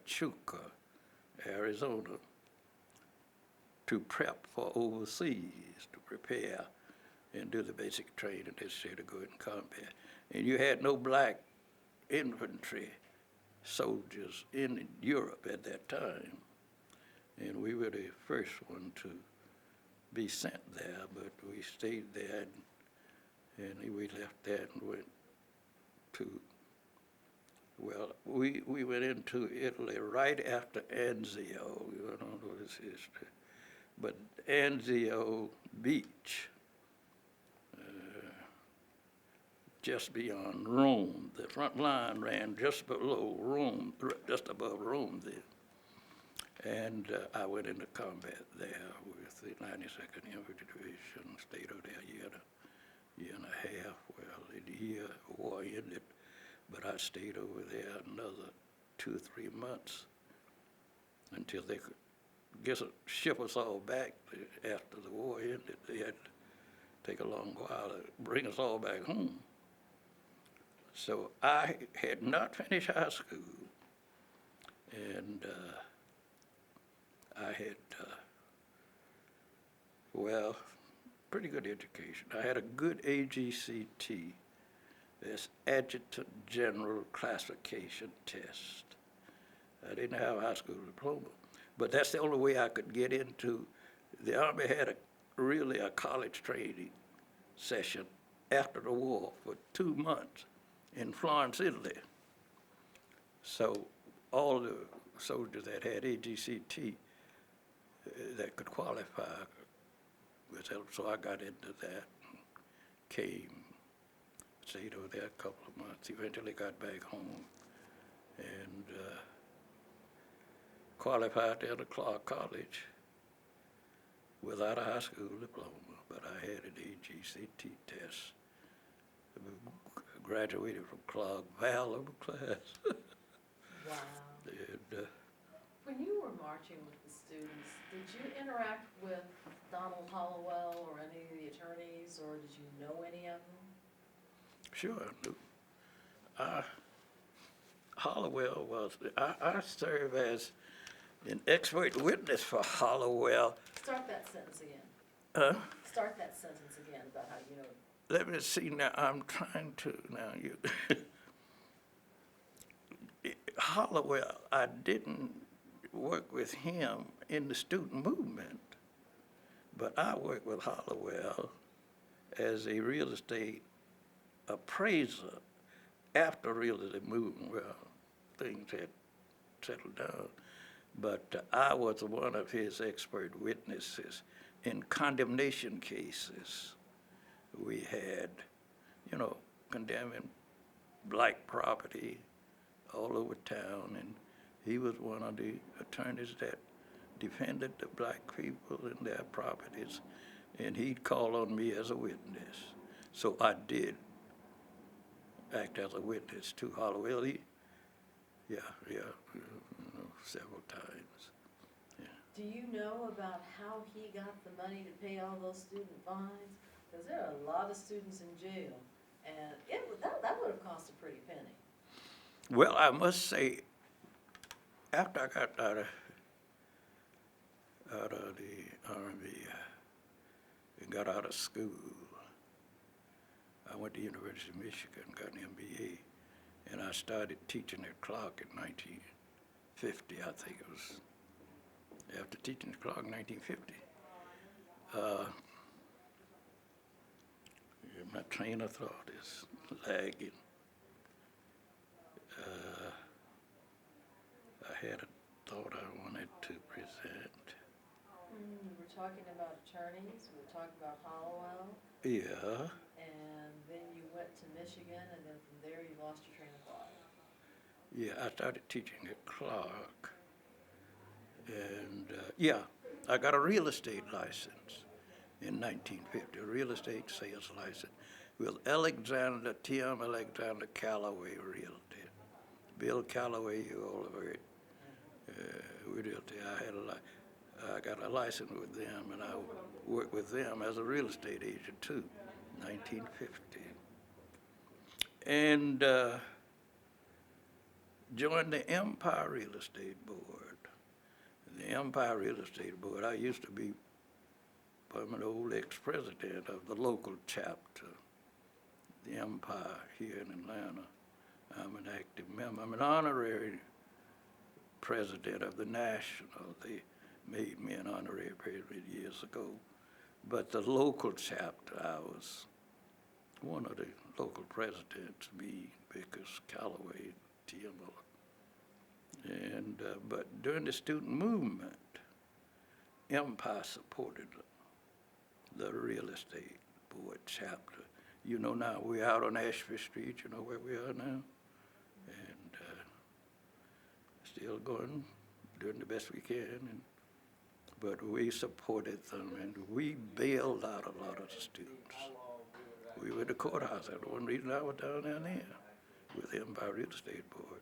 Pachuca, Arizona, to prep for overseas, to prepare and do the basic training necessary to go in combat. And you had no black infantry soldiers in Europe at that time. And we were the first one to be sent there, but we stayed there, and we left that and went to, well, we went into Italy right after Anzio. You don't know this history. But Anzio Beach, just beyond Rome. The front line ran just below Rome, just above Rome then. And I went into combat there with the 92nd Infantry Division, stayed over there a year and a half. Well, the year war ended, but I stayed over there another 2 or 3 months until they could ship us all back after the war ended. They had to take a long while to bring us all back home. So I had not finished high school, and I had, well, pretty good education. I had a good AGCT, that's Adjutant General Classification Test. I didn't have a high school diploma, but that's the only way I could get into. The Army had really a college training session after the war for 2 months in Florence, Italy. So all the soldiers that had AGCT that could qualify was helped. So I got into that, came, stayed over there a couple of months, eventually got back home, and qualified to enter Clark College without a high school diploma, but I had an AGCT test. Graduated from Clark, Valor class. Wow. And, when you were marching with the students, did you interact with Donald Hollowell or any of the attorneys, or did you know any of them? sure, I knew. Hollowell was, I served as an expert witness for Hollowell. Start that sentence again. Start that sentence again about how you know. Let me see now, I'm trying to, now you, Hollowell, I didn't work with him in the student movement, but I worked with Hollowell as a real estate appraiser after real estate movement, well, things had settled down. But I was one of his expert witnesses in condemnation cases. We had, you know, condemning black property all over town, and he was one of the attorneys that defended the black people and their properties, and he'd call on me as a witness. So I did act as a witness to Hollowell. Several times. Yeah. Do you know about how he got the money to pay all those student fines? Because there are a lot of students in jail, and that would have cost a pretty penny. Well, I must say, after I got out of the Army and got out of school, I went to University of Michigan, got an MBA, and I started teaching at Clark in 1950, I think it was. After teaching at Clark in 1950. My train of thought is lagging. I had a thought I wanted to present. We were talking about attorneys, we were talking about Hollowell. Yeah. And then you went to Michigan, and then from there you lost your train of thought. Yeah, I started teaching at Clark. And I got a real estate license in 1950, a real estate sales license with Tim Alexander Callaway Realty. Bill Callaway, you all have heard, Realty. I got a license with them, and I worked with them as a real estate agent too, 1950. And joined the Empire Real Estate Board. The Empire Real Estate Board, I used to be, I'm an old ex-president of the local chapter, the Empire here in Atlanta. I'm an active member. I'm an honorary president of the national. They made me an honorary president years ago. But the local chapter, I was one of the local presidents, me, Vickers, Callaway, Timmel. And, but during the student movement, Empire supported the real estate board chapter. You know, now we're out on Ashby Street, you know where we are now? And still going, doing the best we can. But we supported them, and we bailed out a lot of the students. We were at the courthouse. That's one reason I was down there with the Empire Real Estate Board,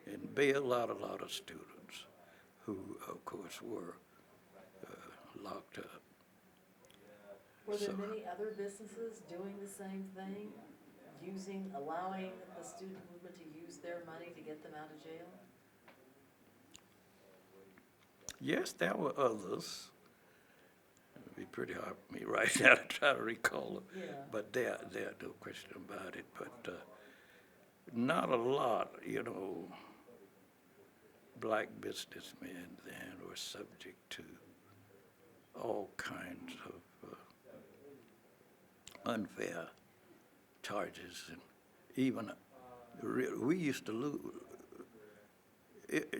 and bailed out a lot of students who, of course, were locked up. Were there many other businesses doing the same thing, allowing the student movement to use their money to get them out of jail? Yes, there were others. It'd be pretty hard for me right now to try to recall them. Yeah. But there, no question about it. But not a lot, you know. Black businessmen then were subject to all kinds of unfair charges, and even we used to lose.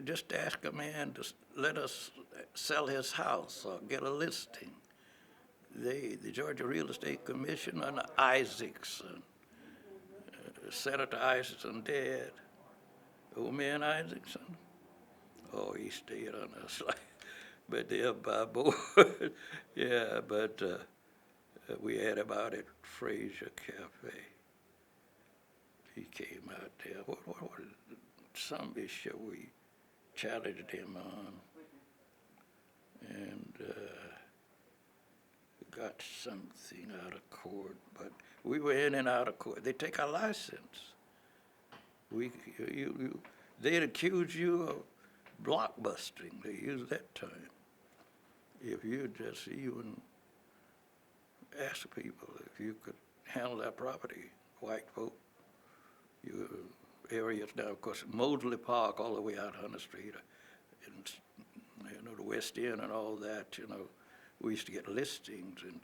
Just ask a man to let us sell his house or get a listing. The Georgia Real Estate Commission under Isaacson, Senator Isaacson dead, old man Isaacson. Oh, he stayed on us like, but they're by board. Yeah, but we had him out at Fraser Cafe. He came out there. What some issue we challenged him on, and got something out of court. But we were in and out of court. They take our license. They'd accuse you of blockbusting. They used that term. If you just even ask people if you could handle that property, white folk, your areas now, of course, Mosley Park all the way out on the street, and you know, the West End and all that, you know, we used to get listings, and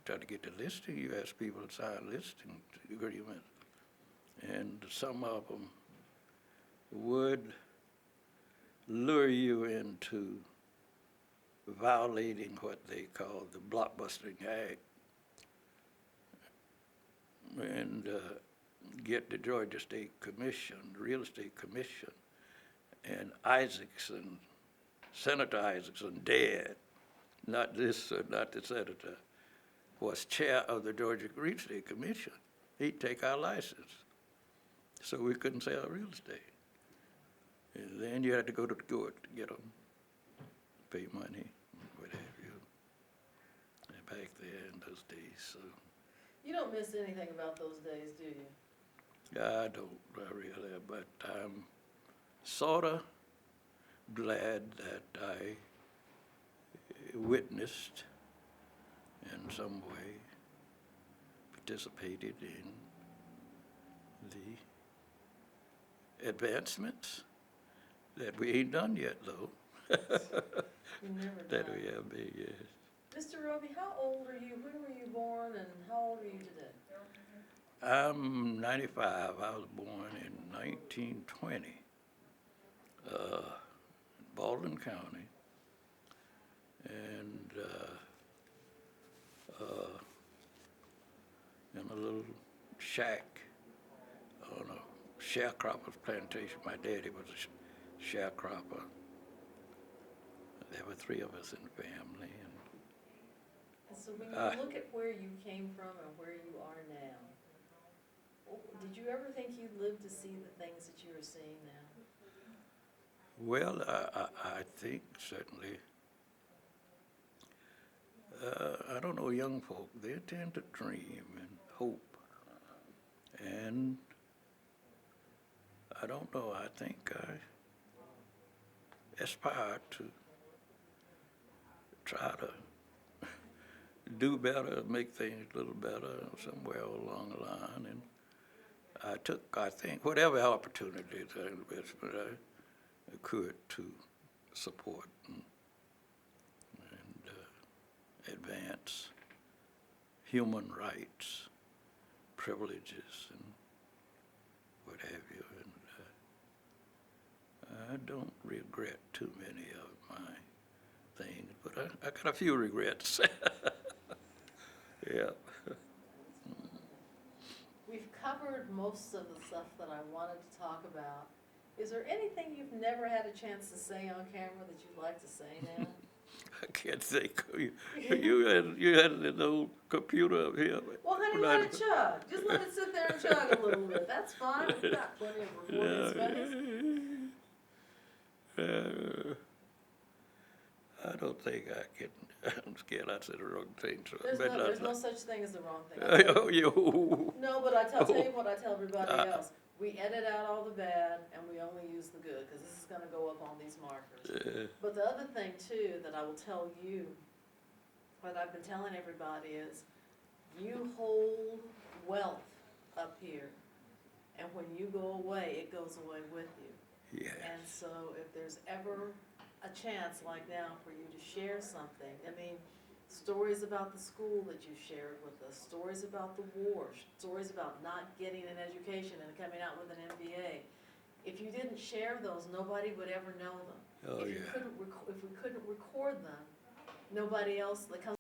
try to get the listing, you ask people to sign listing agreements, and some of them would lure you into violating what they call the Blockbusting Act, and get the Georgia State Commission, Real Estate Commission, and Isaacson, Senator Isaacson, dead, not the senator, was chair of the Georgia Real Estate Commission. He'd take our license, so we couldn't sell real estate. And then you had to go to the court to get them, pay money, what have you. And back there in those days, so. You don't miss anything about those days, do you? I don't, really, but I'm sorta glad that I witnessed in some way, participated in the advancements that we ain't done yet, though. You never That done. we have been, yes. Mr. Robie, how old are you? When were you born, and how old are you today? I'm 95. I was born in 1920, Baldwin County, and in a little shack on a sharecropper's plantation. My daddy was a sharecropper. There were 3 of us in the family. And so when you look at where you came from and where you are now, did you ever think you'd live to see the things that you are seeing now? Well, I think certainly, I don't know, young folk, they tend to dream and hope. And I don't know, I think I aspire to try to do better, make things a little better somewhere along the line. And I took, I think, whatever opportunities and investment I could to support and advance human rights, privileges, and what have you. And I don't regret too many of my things, but I got a few regrets. Yeah. We've covered most of the stuff that I wanted to talk about. Is there anything you've never had a chance to say on camera that you'd like to say now? I can't think. You had an old computer up here. Well, honey, let it chug. Just let it sit there and chug a little bit. That's fine. We've got plenty of recording space. I don't think I can. I'm scared I said the wrong thing. So There's no such thing as the wrong thing. Oh, you. No, but tell you what I tell everybody else. We edit out all the bad and we only use the good, because this is gonna go up on these markers. But the other thing too that I will tell you, what I've been telling everybody is, you hold wealth up here, and when you go away, it goes away with you. Yes. And so if there's ever a chance like now for you to share something, I mean, stories about the school that you shared with us, stories about the war, stories about not getting an education and coming out with an MBA. If you didn't share those, nobody would ever know them. Oh, If we couldn't record them, nobody else that comes